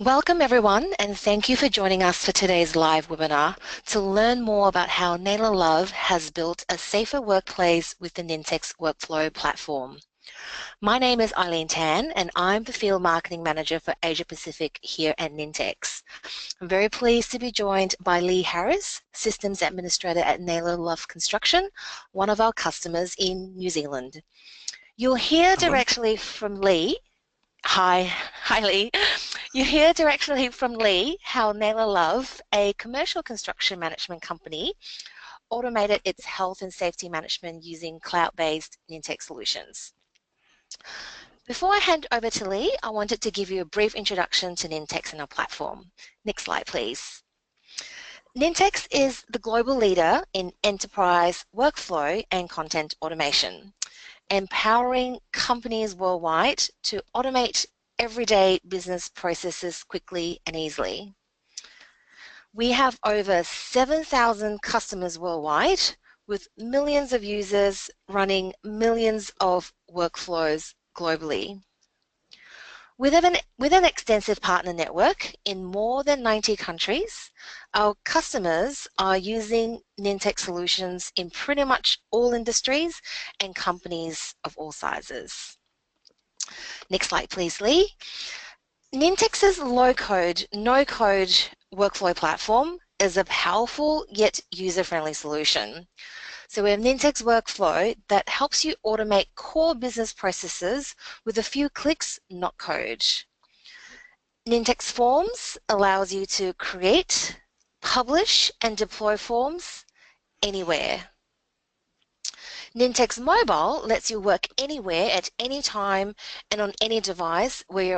Welcome everyone, and thank you for joining us for today's live webinar to learn more about how Naylor Love has built a safer workplace with the Nintex workflow platform. My name is Eileen Tan, and I'm the Field Marketing Manager for Asia Pacific here at Nintex. I'm very pleased to be joined by Lee Harris, Systems Administrator at Naylor Love Construction, one of our customers in New Zealand. You'll hear Hello. directly from Lee. Hi Lee. You hear directly from Lee how Naylor Love, a commercial construction management company, automated its health and safety management using cloud-based Nintex solutions. Before I hand over to Lee, I wanted to give you a brief introduction to Nintex and our platform. Next slide, please. Nintex is the global leader in enterprise workflow and content automation, empowering companies worldwide to automate everyday business processes quickly and easily. We have over 7,000 customers worldwide with millions of users running millions of workflows globally. With an extensive partner network in more than 90 countries, our customers are using Nintex solutions in pretty much all industries and companies of all sizes. Next slide, please, Lee. Nintex's low-code, no-code workflow platform is a powerful yet user-friendly solution. So we have Nintex Workflow that helps you automate core business processes with a few clicks, not code. Nintex Forms allows you to create, publish, and deploy forms anywhere. Nintex Mobile lets you work anywhere at any time and on any device whether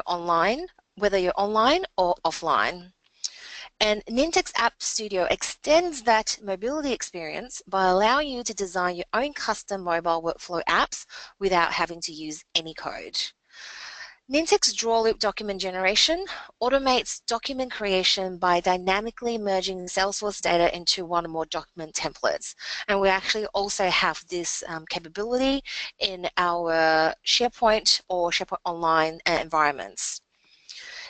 you're online or offline. And Nintex App Studio extends that mobility experience by allowing you to design your own custom mobile workflow apps without having to use any code. Nintex Draw Loop document generation automates document creation by dynamically merging Salesforce data into one or more document templates. And we actually also have this capability in our SharePoint or SharePoint Online environments.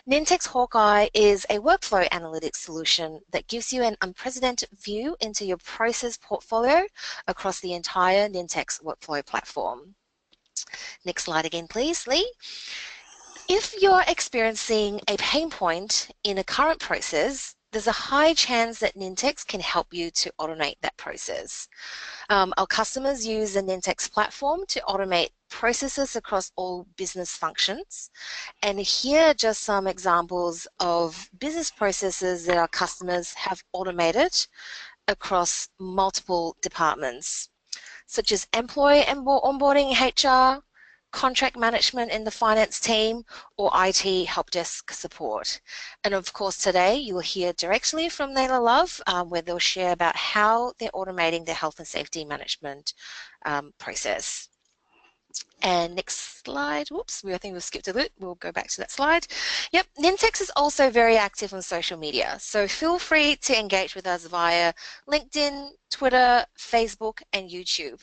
Nintex Hawkeye is a workflow analytics solution that gives you an unprecedented view into your process portfolio across the entire Nintex workflow platform. Next slide again, please, Lee. If you're experiencing a pain point in a current process, there's a high chance that Nintex can help you to automate that process. Our customers use the Nintex platform to automate processes across all business functions. And here are just some examples of business processes that our customers have automated across multiple departments, such as employee onboarding, HR, contract management in the finance team, or IT help desk support. And of course today you'll hear directly from Naylor Love where they'll share about how they're automating their health and safety management process. And next slide, whoops, I think we've skipped a bit. We'll go back to that slide. Yep, Nintex is also very active on social media, so feel free to engage with us via LinkedIn, Twitter, Facebook, and YouTube.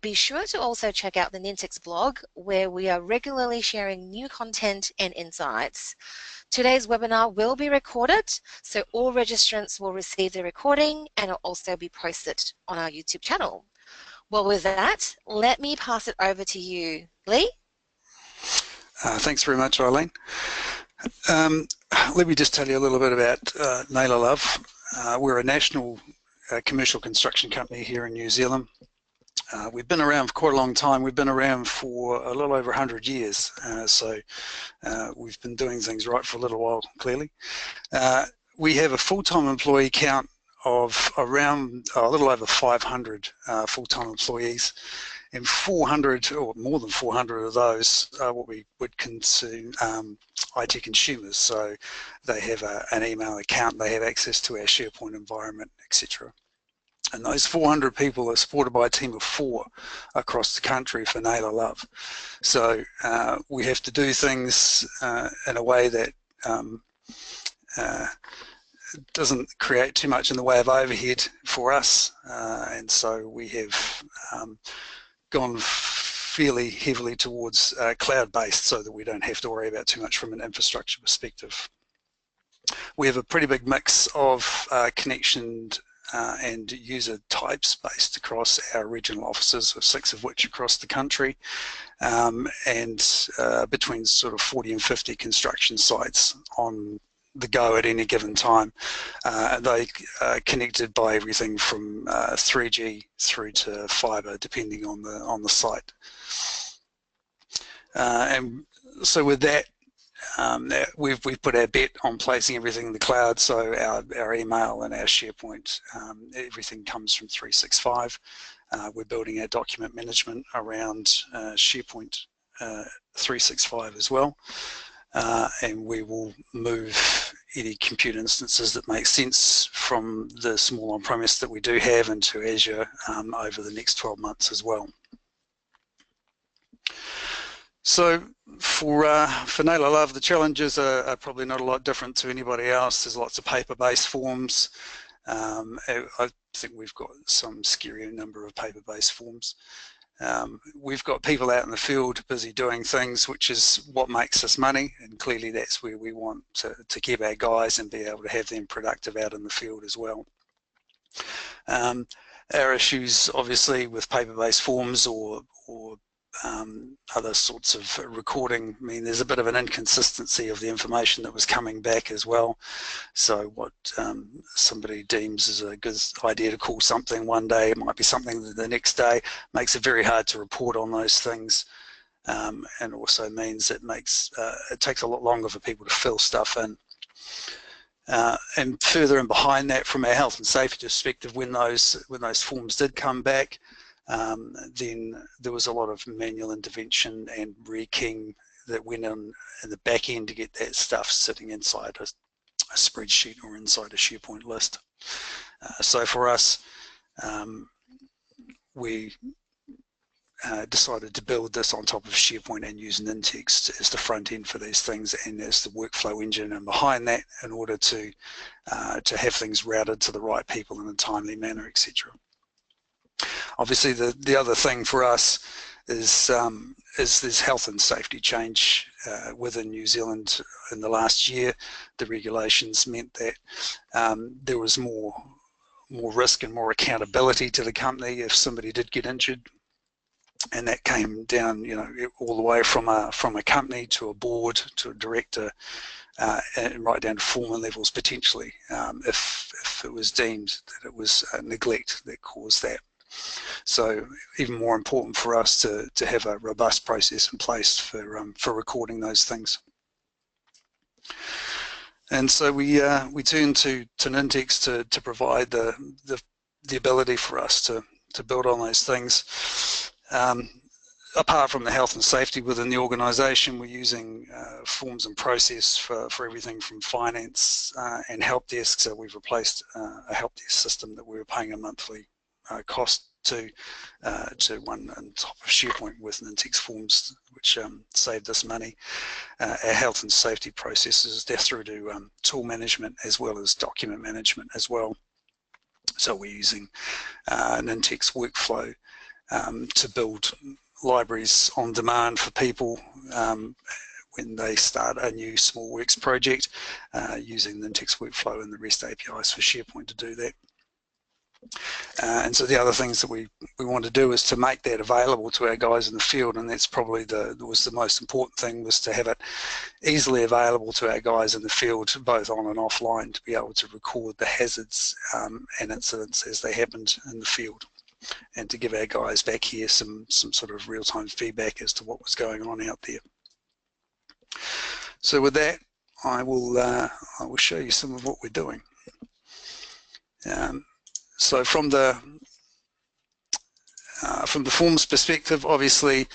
Be sure to also check out the Nintex blog, where we are regularly sharing new content and insights. Today's webinar will be recorded, so all registrants will receive the recording and it'll also be posted on our YouTube channel. Well, with that, let me pass it over to you, Lee. Thanks very much, Eileen. Let me just tell you a little bit about Naylor Love. We're a national commercial construction company here in New Zealand. We've been around for quite a long time. We've been around for a little over 100 years, so we've been doing things right for a little while, clearly. We have a full-time employee count of around a little over 500 full-time employees, and 400 or more than 400 of those are what we would consume IT consumers. So they have an email account, they have access to our SharePoint environment, etc. And those 400 people are supported by a team of 4 across the country for Naylor Love. So we have to do things in a way that doesn't create too much in the way of overhead for us, and so we have gone fairly heavily towards cloud-based so that we don't have to worry about too much from an infrastructure perspective. We have a pretty big mix of connection and user types based across our regional offices, 6 of which across the country, and between sort of 40 and 50 construction sites on the go at any given time. They are connected by everything from 3G through to fibre, depending on the site. And so with that, we've put our bet on placing everything in the cloud. So our email and our SharePoint, everything comes from 365. We're building our document management around SharePoint 365 as well. And we will move any compute instances that make sense from the small on-premise that we do have into Azure over the next 12 months as well. So for Naylor Love, the challenges are probably not a lot different to anybody else. There's lots of paper-based forms. I think we've got some scary number of paper-based forms. We've got people out in the field busy doing things, which is what makes us money, and clearly that's where we want to keep our guys and be able to have them productive out in the field as well. Our issues obviously with paper-based forms or other sorts of recording, I mean, there's a bit of an inconsistency of the information that was coming back as well. So what somebody deems as a good idea to call something one day, it might be something the next day, makes it very hard to report on those things, and also means it takes a lot longer for people to fill stuff in. And further and behind that, from our health and safety perspective, when those forms did come back, then there was a lot of manual intervention and rekeying that went on in the back end to get that stuff sitting inside a spreadsheet or inside a SharePoint list. So for us, we decided to build this on top of SharePoint and use Nintex as the front end for these things and as the workflow engine and behind that, in order to have things routed to the right people in a timely manner, etc. Obviously, the other thing for us is this health and safety change within New Zealand in the last year. The regulations meant that there was more risk and more accountability to the company if somebody did get injured, and that came down, you know, all the way from a company to a board to a director, and right down to foreman levels potentially, if it was deemed that it was neglect that caused that. So even more important for us to have a robust process in place for recording those things. And so we turn to Nintex to provide the ability for us to build on those things. Apart from the health and safety within the organisation, we're using forms and process for everything from finance and help desk. So we've replaced a help desk system that we were paying a monthly cost to one on top of SharePoint with Nintex forms, which saved us money. Our health and safety processes, they're through to tool management as well as document management as well. So we're using Nintex workflow to build libraries on demand for people when they start a new small works project, using Nintex workflow and the REST APIs for SharePoint to do that. And so the other things that we want to do is to make that available to our guys in the field, and that's probably the most important thing, was to have it easily available to our guys in the field, both on and offline, to be able to record the hazards and incidents as they happened in the field, and to give our guys back here some sort of real-time feedback as to what was going on out there. So with that, I will show you some of what we're doing. So from the forms perspective, obviously,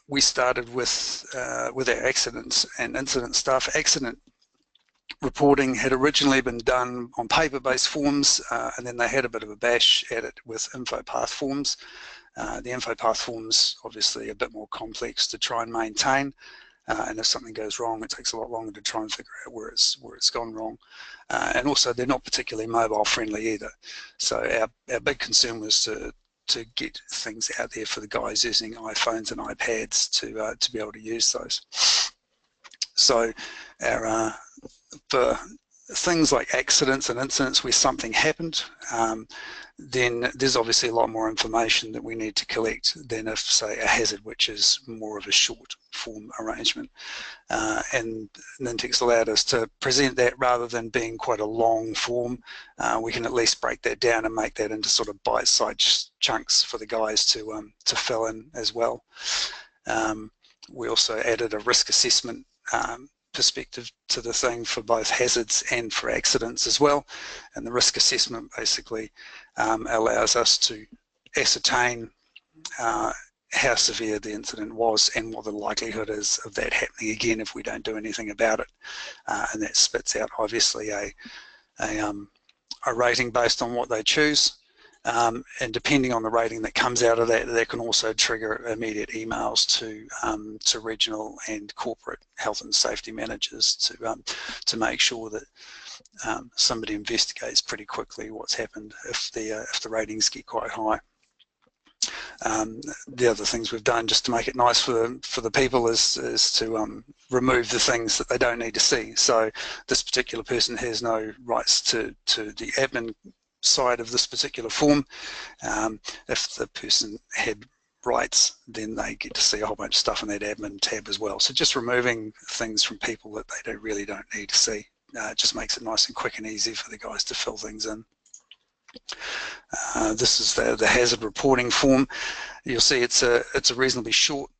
we started with our accidents and incident stuff. Accident reporting had originally been done on paper-based forms, and then they had a bit of a bash at it with info path forms. The info path forms, obviously, a bit more complex to try and maintain. And if something goes wrong, it takes a lot longer to try and figure out where it's gone wrong. And also, they're not particularly mobile friendly either. So our big concern was to get things out there for the guys using iPhones and iPads to be able to use those. So For things like accidents and incidents where something happened, then there's obviously a lot more information that we need to collect than if, say, a hazard, which is more of a short form arrangement. And Nintex allowed us to present that rather than being quite a long form. We can at least break that down and make that into sort of bite-sized chunks for the guys to fill in as well. We also added a risk assessment perspective to the thing for both hazards and for accidents as well. And the risk assessment basically allows us to ascertain how severe the incident was and what the likelihood is of that happening again if we don't do anything about it. And that spits out obviously a rating based on what they choose. And depending on the rating that comes out of that, that can also trigger immediate emails to regional and corporate health and safety managers to make sure that somebody investigates pretty quickly what's happened if the ratings get quite high. The other things we've done just to make it nice for the people is to remove the things that they don't need to see. So this particular person has no rights to the admin side of this particular form. If the person had rights, then they get to see a whole bunch of stuff in that admin tab as well. So just removing things from people that they really don't need to see just makes it nice and quick and easy for the guys to fill things in. This is the hazard reporting form. You'll see it's a reasonably short,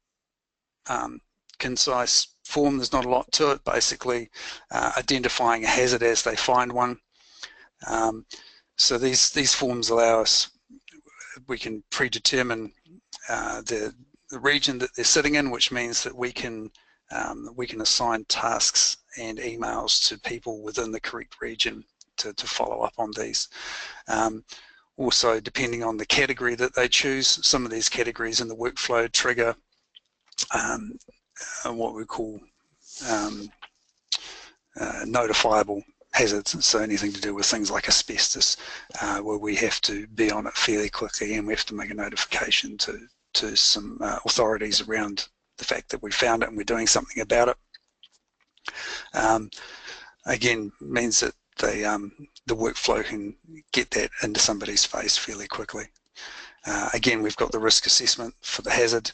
concise form. There's not a lot to it. Basically, identifying a hazard as they find one. So these forms allow us, we can predetermine the region that they're sitting in, which means that we can assign tasks and emails to people within the correct region to follow up on these. Also, depending on the category that they choose, some of these categories in the workflow trigger what we call notifiable hazards, so anything to do with things like asbestos, where we have to be on it fairly quickly and we have to make a notification to some authorities around the fact that we found it and we're doing something about it. Again, means that the workflow can get that into somebody's face fairly quickly. Again, we've got the risk assessment for the hazard.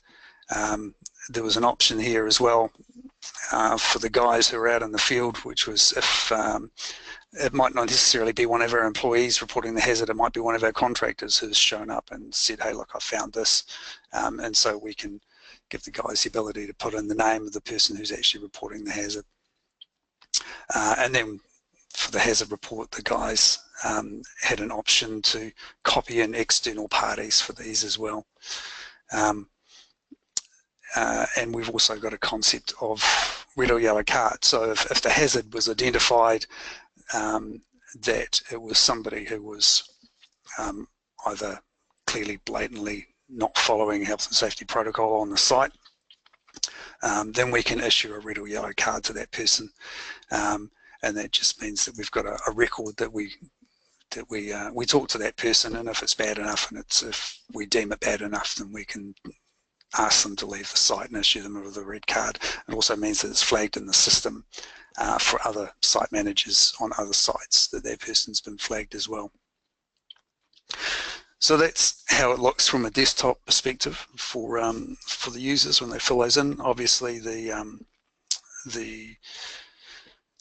There was an option here as well for the guys who are out in the field, which was if it might not necessarily be one of our employees reporting the hazard, it might be one of our contractors who's shown up and said, hey, look, I found this. And so we can give the guys the ability to put in the name of the person who's actually reporting the hazard. And then for the hazard report, the guys had an option to copy in external parties for these as well. And we've also got a concept of red or yellow card. So if the hazard was identified that it was somebody who was either clearly blatantly not following health and safety protocol on the site, then we can issue a red or yellow card to that person. And that just means that we've got a record that we talk to that person, and if it's bad enough and if we deem it bad enough, then we can ask them to leave the site and issue them with a red card. It also means that it's flagged in the system for other site managers on other sites that their person's been flagged as well. So that's how it looks from a desktop perspective for the users when they fill those in. Obviously, the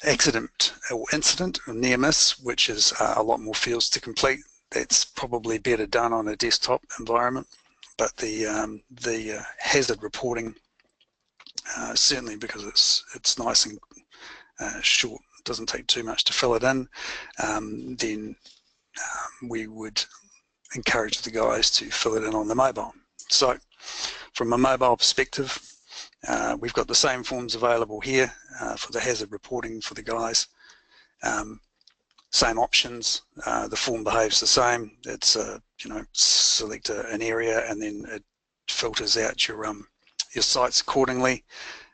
accident or incident or near miss, which is a lot more fields to complete, that's probably better done on a desktop environment. But the hazard reporting, certainly because it's nice and short, it doesn't take too much to fill it in, then we would encourage the guys to fill it in on the mobile. So from a mobile perspective, we've got the same forms available here for the hazard reporting for the guys. Same options. The form behaves the same. It's select an area and then it filters out your sites accordingly.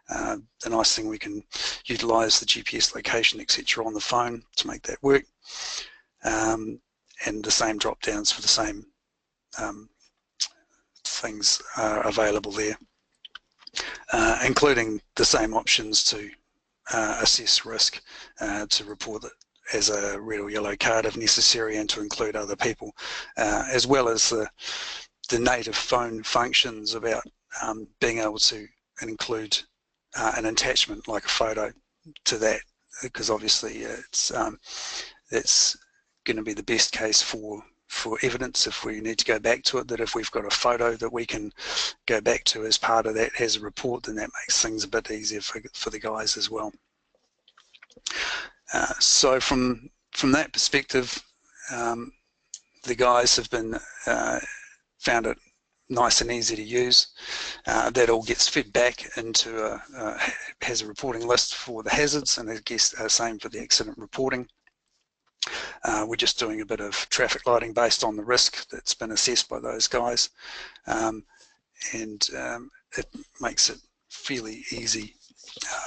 The nice thing, we can utilise the GPS location, etc., on the phone to make that work. And the same drop downs for the same things are available there, including the same options to assess risk, to report it as a red or yellow card if necessary, and to include other people, as well as the native phone functions about being able to include an attachment like a photo to that, because obviously that's going to be the best case for evidence if we need to go back to it, that if we've got a photo that we can go back to as part of that as a report, then that makes things a bit easier for the guys as well. So from that perspective, the guys have been found it nice and easy to use. That all gets fed back into has a reporting list for the hazards, and I guess same for the accident reporting. We're just doing a bit of traffic lighting based on the risk that's been assessed by those guys, and it makes it fairly easy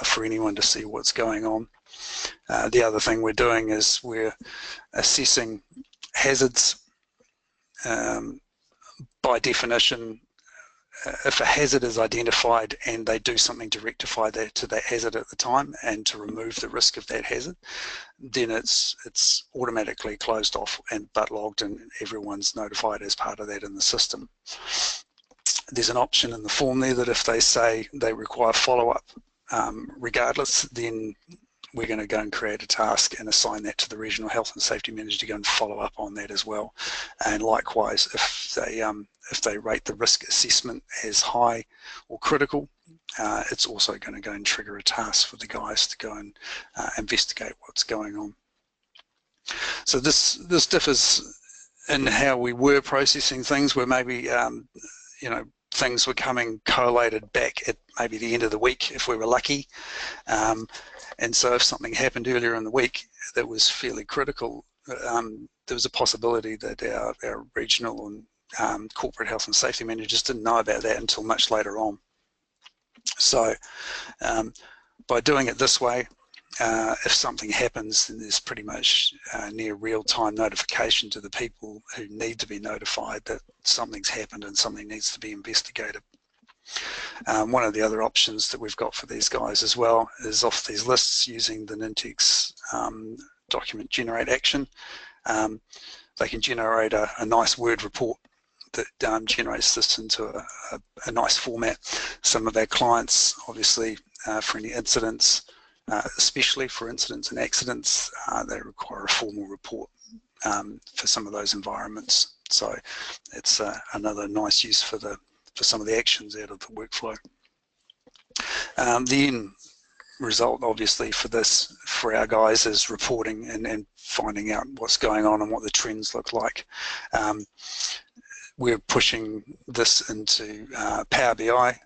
for anyone to see what's going on. The other thing we're doing is we're assessing hazards. By definition, if a hazard is identified and they do something to rectify that hazard at the time and to remove the risk of that hazard, then it's automatically closed off but logged, and everyone's notified as part of that in the system. There's an option in the form there that if they say they require follow-up regardless, then we're going to go and create a task and assign that to the regional health and safety manager to go and follow up on that as well. And likewise, if they rate the risk assessment as high or critical, it's also going to go and trigger a task for the guys to go and investigate what's going on. So this differs in how we were processing things, where maybe things were coming collated back at maybe the end of the week if we were lucky. And so if something happened earlier in the week that was fairly critical, there was a possibility that our regional and corporate health and safety managers didn't know about that until much later on. So by doing it this way, if something happens, then there's pretty much near real-time notification to the people who need to be notified that something's happened and something needs to be investigated. One of the other options that we've got for these guys as well is off these lists using the Nintex document generate action. They can generate a nice Word report that generates this into a nice format. Some of our clients, obviously, for any incidents, especially for incidents and accidents, they require a formal report for some of those environments. So it's another nice use for some of the actions out of the workflow. The end result, obviously, for our guys is reporting and finding out what's going on and what the trends look like. We're pushing this into Power BI,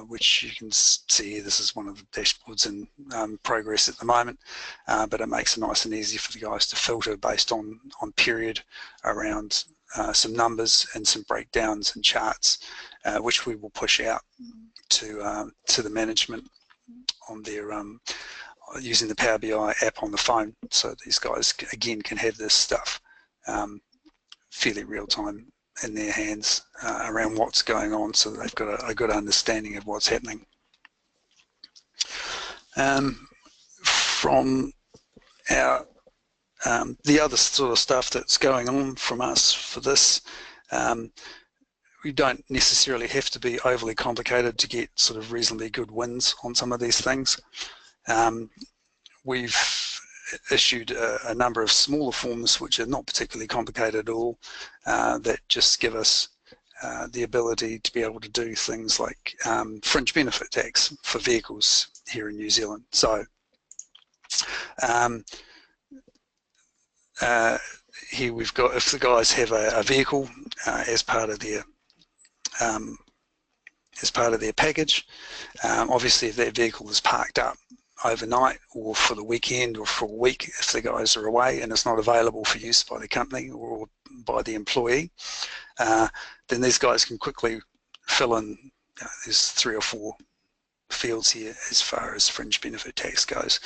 which you can see this is one of the dashboards in progress at the moment, but it makes it nice and easy for the guys to filter based on period around some numbers and some breakdowns and charts, which we will push out to the management on their using the Power BI app on the phone, so these guys again can have this stuff fairly real time in their hands around what's going on, so they've got a good understanding of what's happening. From our the other sort of stuff that's going on from us for this, we don't necessarily have to be overly complicated to get sort of reasonably good wins on some of these things. We've issued a number of smaller forms which are not particularly complicated at all, that just give us the ability to be able to do things like fringe benefit tax for vehicles here in New Zealand. So here we've got, if the guys have a vehicle as part of their package, obviously if that vehicle is parked up overnight or for the weekend or for a week, if the guys are away and it's not available for use by the company or by the employee, then these guys can quickly fill in, there's 3 or 4 fields here as far as fringe benefit tax goes,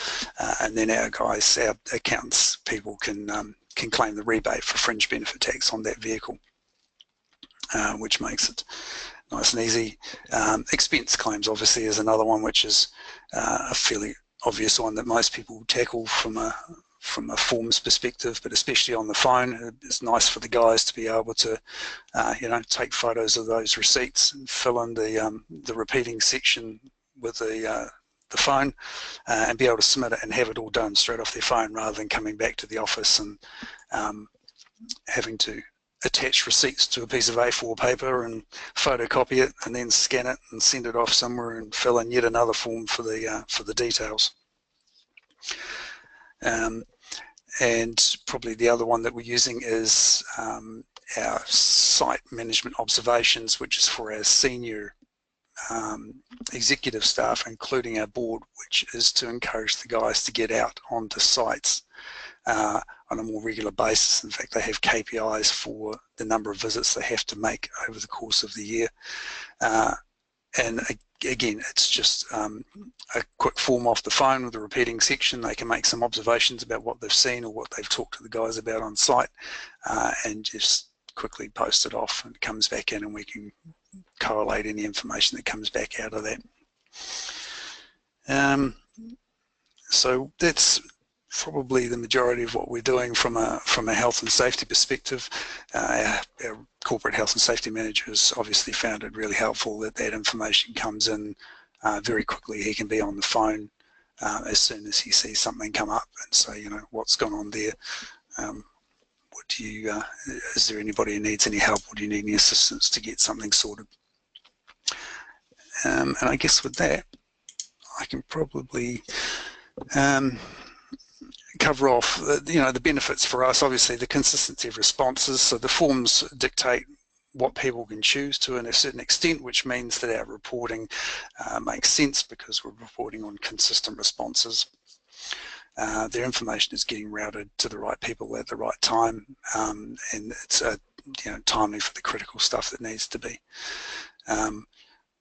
and then our guys, our accountants people can claim the rebate for fringe benefit tax on that vehicle, which makes it nice and easy. Expense claims obviously is another one, which is a fairly obvious one that most people tackle from a forms perspective, but especially on the phone, it's nice for the guys to be able to, take photos of those receipts and fill in the repeating section with the phone, and be able to submit it and have it all done straight off their phone rather than coming back to the office and having to attach receipts to a piece of A4 paper and photocopy it and then scan it and send it off somewhere and fill in yet another form for the details. And probably the other one that we're using is our site management observations, which is for our senior executive staff, including our board, which is to encourage the guys to get out onto sites on a more regular basis. In fact, they have KPIs for the number of visits they have to make over the course of the year. And again, it's just a quick form off the phone with a repeating section. They can make some observations about what they've seen or what they've talked to the guys about on site, and just quickly post it off, and it comes back in, and we can correlate any information that comes back out of that. So that's probably the majority of what we're doing from a health and safety perspective. Our corporate health and safety manager has obviously found it really helpful that information comes in very quickly. He can be on the phone as soon as he sees something come up and say, what's gone on there? What do you? Is there anybody who needs any help, or do you need any assistance to get something sorted? And I guess with that, I can probably cover off the benefits for us. Obviously, the consistency of responses. So the forms dictate what people can choose to a certain extent, which means that our reporting makes sense because we're reporting on consistent responses. Their information is getting routed to the right people at the right time, and it's timely for the critical stuff that needs to be.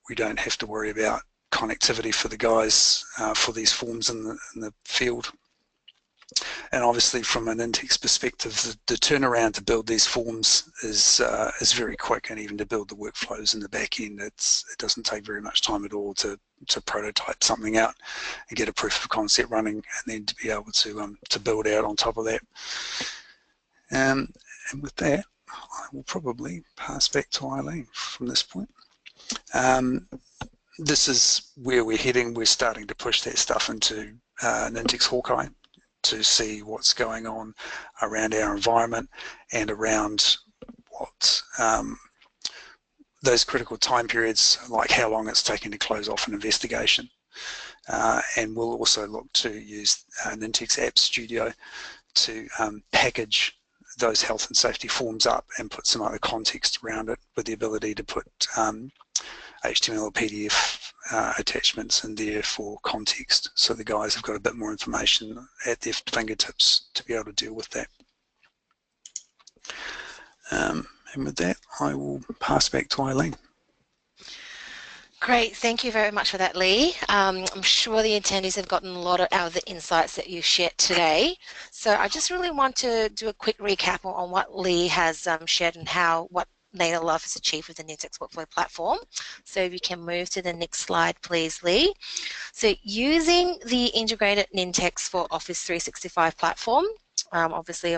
We don't have to worry about connectivity for the guys for these forms in the field. And obviously, from an intext perspective, the turnaround to build these forms is very quick, and even to build the workflows in the back end, it doesn't take very much time at all to prototype something out and get a proof of concept running, and then to be able to build out on top of that. And with that, I will probably pass back to Eileen from this point. This is where we're heading. We're starting to push that stuff into Nintex Hawkeye to see what's going on around our environment and around what those critical time periods, like how long it's taking to close off an investigation. And we'll also look to use Nintex App Studio to package those health and safety forms up and put some other context around it, with the ability to put HTML or PDF attachments in there for context, so the guys have got a bit more information at their fingertips to be able to deal with that. And with that, I will pass back to Eileen. Great, thank you very much for that, Lee. I'm sure the attendees have gotten a lot out of the insights that you shared today. So I just really want to do a quick recap on what Lee has shared and what Naylor Love has achieved with the Nintex Workflow platform. So if you can move to the next slide, please, Lee. So using the integrated Nintex for Office 365 platform, obviously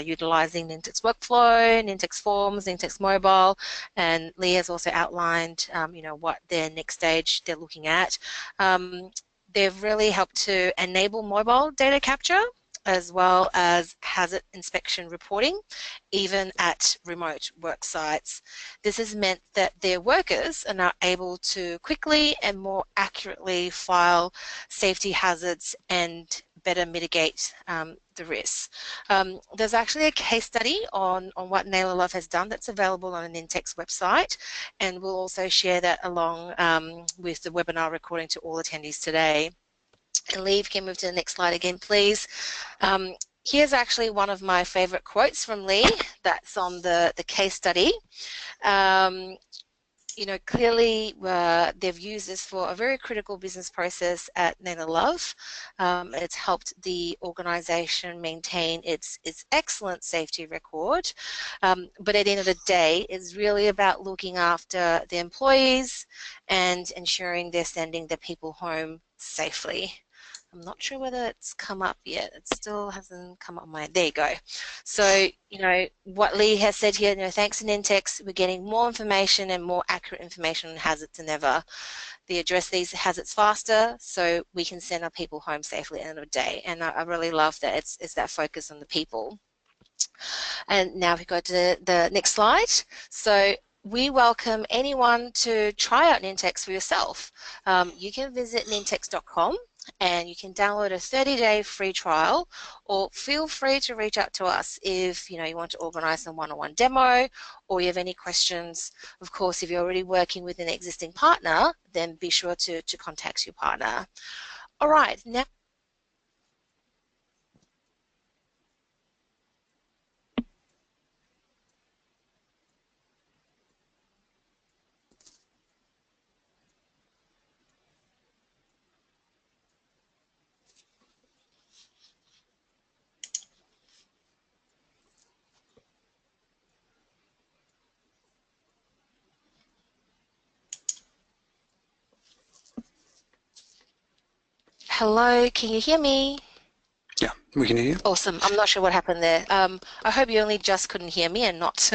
utilizing Nintex Workflow, Nintex Forms, Nintex Mobile, and Lee has also outlined what their next stage they're looking at. They've really helped to enable mobile data capture as well as hazard inspection reporting, even at remote work sites. This has meant that their workers are now able to quickly and more accurately file safety hazards and better mitigate the risks. There's actually a case study on what Naylor Love has done that's available on an Nintex website, and we'll also share that along with the webinar recording to all attendees today. And Lee, if you can move to the next slide again, please. Here's actually one of my favorite quotes from Lee that's on the case study. Clearly they've used this for a very critical business process at Naylor Love. It's helped the organisation maintain its excellent safety record. But at the end of the day, it's really about looking after the employees and ensuring they're sending their people home safely. I'm not sure whether it's come up yet. It still hasn't come up on my, there you go. So, you know, what Lee has said here, you know, thanks to Nintex, we're getting more information and more accurate information on hazards than ever. They address these hazards faster so we can send our people home safely at the end of the day. And I really love that it's that focus on the people. And now we go to the next slide. So we welcome anyone to try out Nintex for yourself. You can visit nintex.com and you can download a 30-day free trial, or feel free to reach out to us if you want to organize a one-on-one demo or you have any questions. Of course, if you're already working with an existing partner, then be sure to contact your partner. All right, now hello, can you hear me? Yeah, we can hear you. Awesome. I'm not sure what happened there. I hope you only just couldn't hear me and not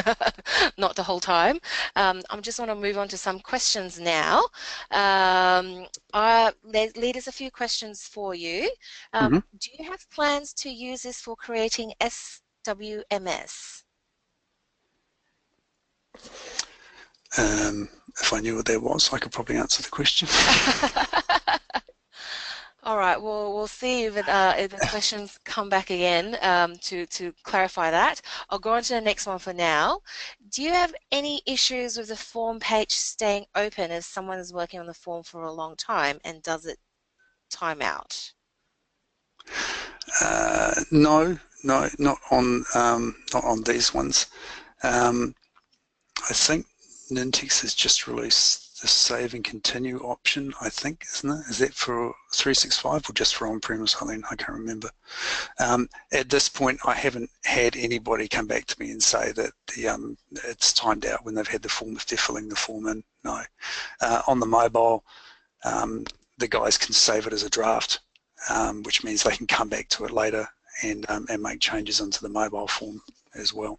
not the whole time. I just want to move on to some questions now. Lee, there's a few questions for you. Do you have plans to use this for creating SWMS? If I knew what that was, I could probably answer the question. All right, well, we'll see if the questions come back again to clarify that. I'll go on to the next one for now. Do you have any issues with the form page staying open if someone is working on the form for a long time, and does it time out? No, not on these ones. I think Nintex has just released the save and continue option, I think, isn't it? Is that for 365 or just for on-premise? I can't remember. At this point, I haven't had anybody come back to me and say that it's timed out when they've had the form, if they're filling the form in. No. On the mobile, the guys can save it as a draft, which means they can come back to it later and make changes into the mobile form as well.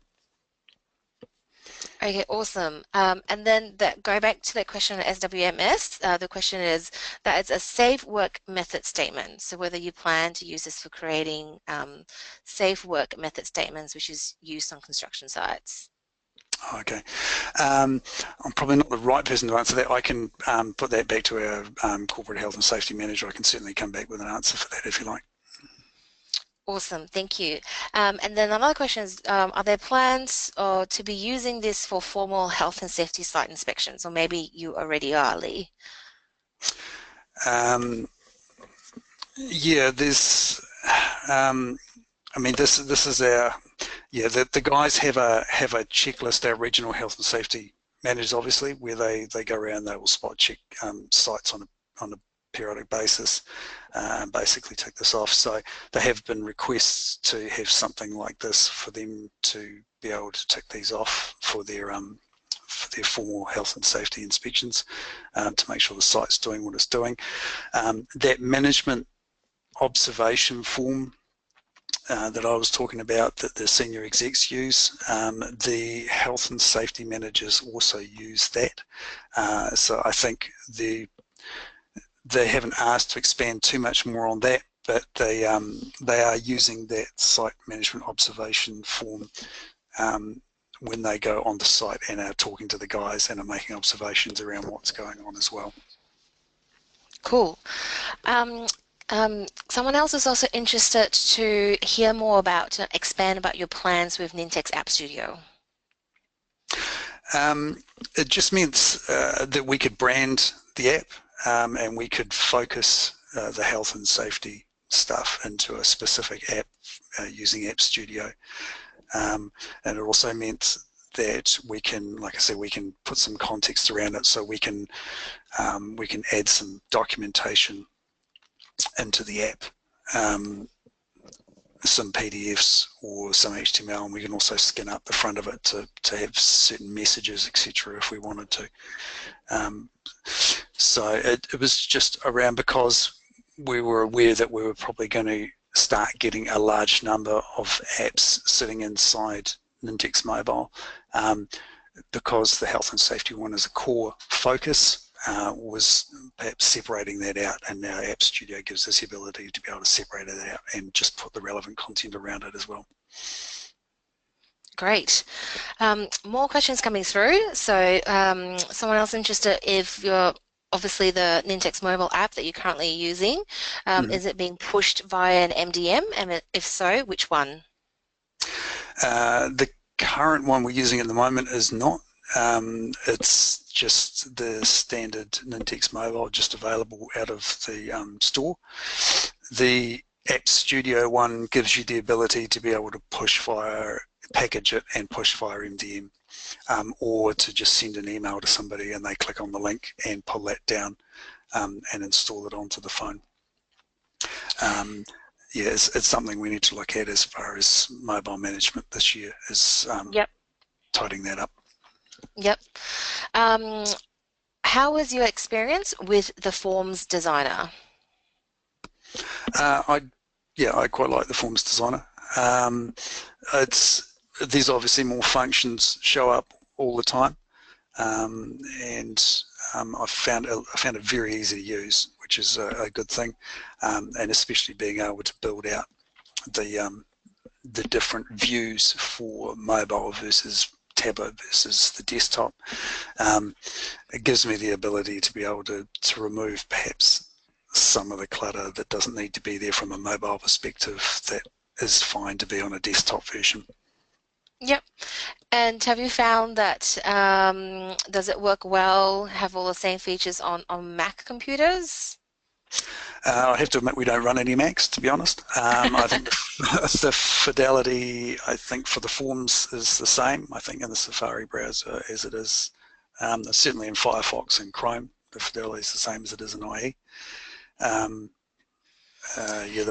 Okay, awesome. And then go back to that question on SWMS. The question is that it's a safe work method statement. So whether you plan to use this for creating safe work method statements, which is used on construction sites. Okay. I'm probably not the right person to answer that. I can put that back to our corporate health and safety manager. I can certainly come back with an answer for that if you like. Awesome, thank you. And then another question is, are there plans to be using this for formal health and safety site inspections, or maybe you already are, Lee? Yeah, there's. I mean, this is our. Yeah, the guys have a checklist. Our regional health and safety managers, obviously, where they go around. They will spot check sites on a periodic basis, basically tick this off. So there have been requests to have something like this for them to be able to tick these off for their formal health and safety inspections, to make sure the site's doing what it's doing. That management observation form that I was talking about that the senior execs use, the health and safety managers also use that. So I think they haven't asked to expand too much more on that, but they are using that site management observation form when they go on the site and are talking to the guys and are making observations around what's going on as well. Cool. Someone else is also interested to hear more about, expand about your plans with Nintex App Studio. It just means that we could brand the app and we could focus the health and safety stuff into a specific app using App Studio. And it also meant that we can, like I said, we can put some context around it, so we can add some documentation into the app, some PDFs or some HTML, and we can also skin up the front of it to have certain messages, etc., if we wanted to. So it was just around because we were aware that we were probably going to start getting a large number of apps sitting inside Nintex Mobile, because the health and safety one is a core focus. Was perhaps separating that out, and now App Studio gives us the ability to be able to separate it out and just put the relevant content around it as well. Great. More questions coming through. So someone else interested, if you're obviously the Nintex mobile app that you're currently using, is it being pushed via an MDM? And if so, which one? The current one we're using at the moment is not. It's just the standard Nintex mobile, just available out of the store. The App Studio one gives you the ability to be able to push via, package it and push via MDM, or to just send an email to somebody and they click on the link and pull that down and install it onto the phone. Yeah, it's something we need to look at as far as mobile management this year, is tidying that up. Yep. How was your experience with the Forms Designer? I quite like the Forms Designer. There's obviously more functions show up all the time, and I found it very easy to use, which is a good thing, and especially being able to build out the different views for mobile versus tablet versus the desktop. It gives me the ability to be able to remove perhaps some of the clutter that doesn't need to be there from a mobile perspective, that is fine to be on a desktop version. Yep. And have you found that does it work well, have all the same features on Mac computers? I have to admit we don't run any Macs, to be honest. I think the fidelity, I think, for the forms is the same, I think, in the Safari browser as it is certainly in Firefox and Chrome. The fidelity is the same as it is in IE. The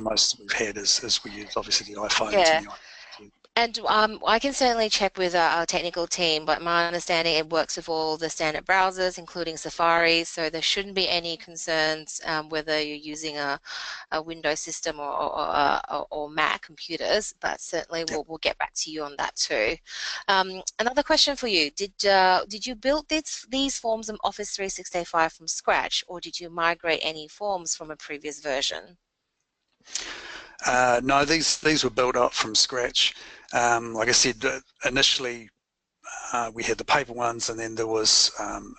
most we've had is we use obviously the iPhones and the iPads. And I can certainly check with our technical team, but my understanding, it works with all the standard browsers, including Safari, so there shouldn't be any concerns whether you're using a Windows system or Mac computers, but certainly we'll get back to you on that too. Another question for you, did you build these forms in Office 365 from scratch, or did you migrate any forms from a previous version? No, these were built up from scratch. Like I said, initially we had the paper ones, and then there was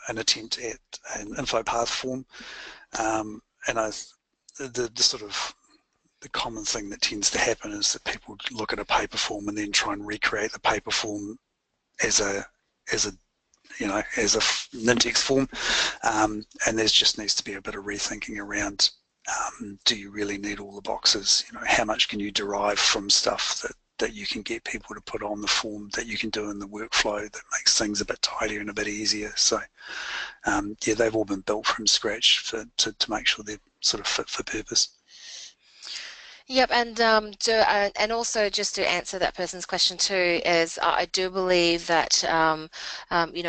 an attempt at an info path form, and the sort of the common thing that tends to happen is that people look at a paper form and then try and recreate the paper form as a Nintex form, and there just needs to be a bit of rethinking around. Do you really need all the boxes? How much can you derive from stuff that you can get people to put on the form that you can do in the workflow that makes things a bit tidier and a bit easier? So they've all been built from scratch to make sure they're sort of fit for purpose. Yep, and also just to answer that person's question too, is I do believe that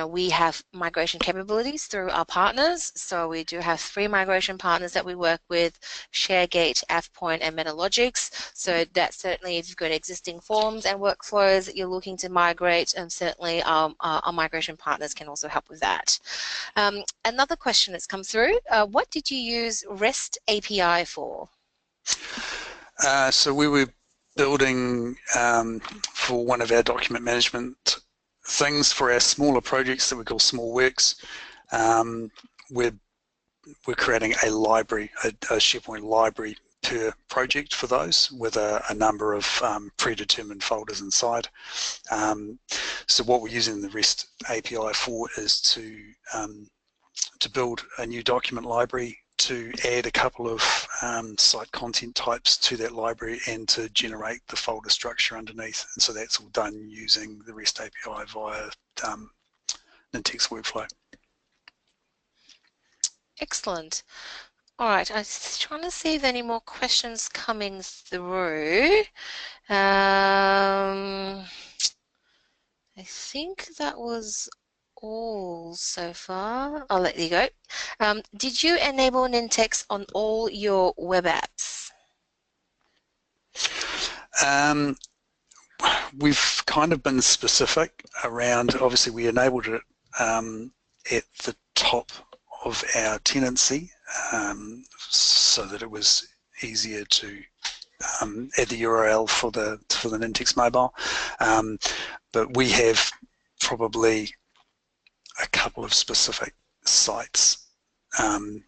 we have migration capabilities through our partners. So we do have 3 migration partners that we work with: ShareGate, AvePoint, and MetaLogix. So that certainly, if you've got existing forms and workflows that you're looking to migrate, and certainly our migration partners can also help with that. Another question that's come through: what did you use REST API for? So we were building for one of our document management things for our smaller projects that we call small works. We're creating a library, a SharePoint library per project for those, with a number of predetermined folders inside. So what we're using the REST API for is to build a new document library, to add a couple of site content types to that library, and to generate the folder structure underneath. And so that's all done using the REST API via Nintex workflow. Excellent. All right, I was trying to see if there are any more questions coming through. I think that was all so far. I'll let you go. Did you enable Nintex on all your web apps? Um, we've kind of been specific around, obviously we enabled it at the top of our tenancy so that it was easier to add the URL for the Nintex mobile. But we have probably a couple of specific sites,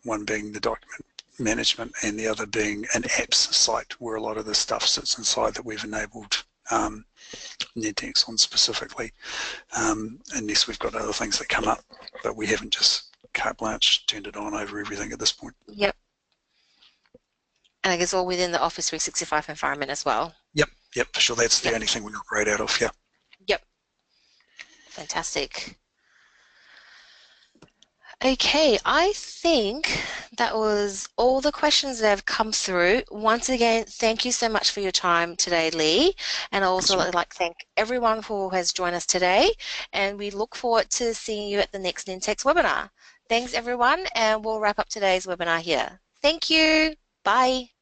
one being the document management and the other being an apps site where a lot of the stuff sits inside that we've enabled Nintex on specifically, unless we've got other things that come up, but we haven't just carte blanche turned it on over everything at this point. Yep. And I guess all within the Office 365 environment as well. Yep, for sure. That's the Yep. only thing we operate out of, yeah. Yep. Fantastic. Okay, I think that was all the questions that have come through. Once again, thank you so much for your time today, Lee. And I also would like to thank everyone who has joined us today. And we look forward to seeing you at the next Nintex webinar. Thanks, everyone, and we'll wrap up today's webinar here. Thank you. Bye.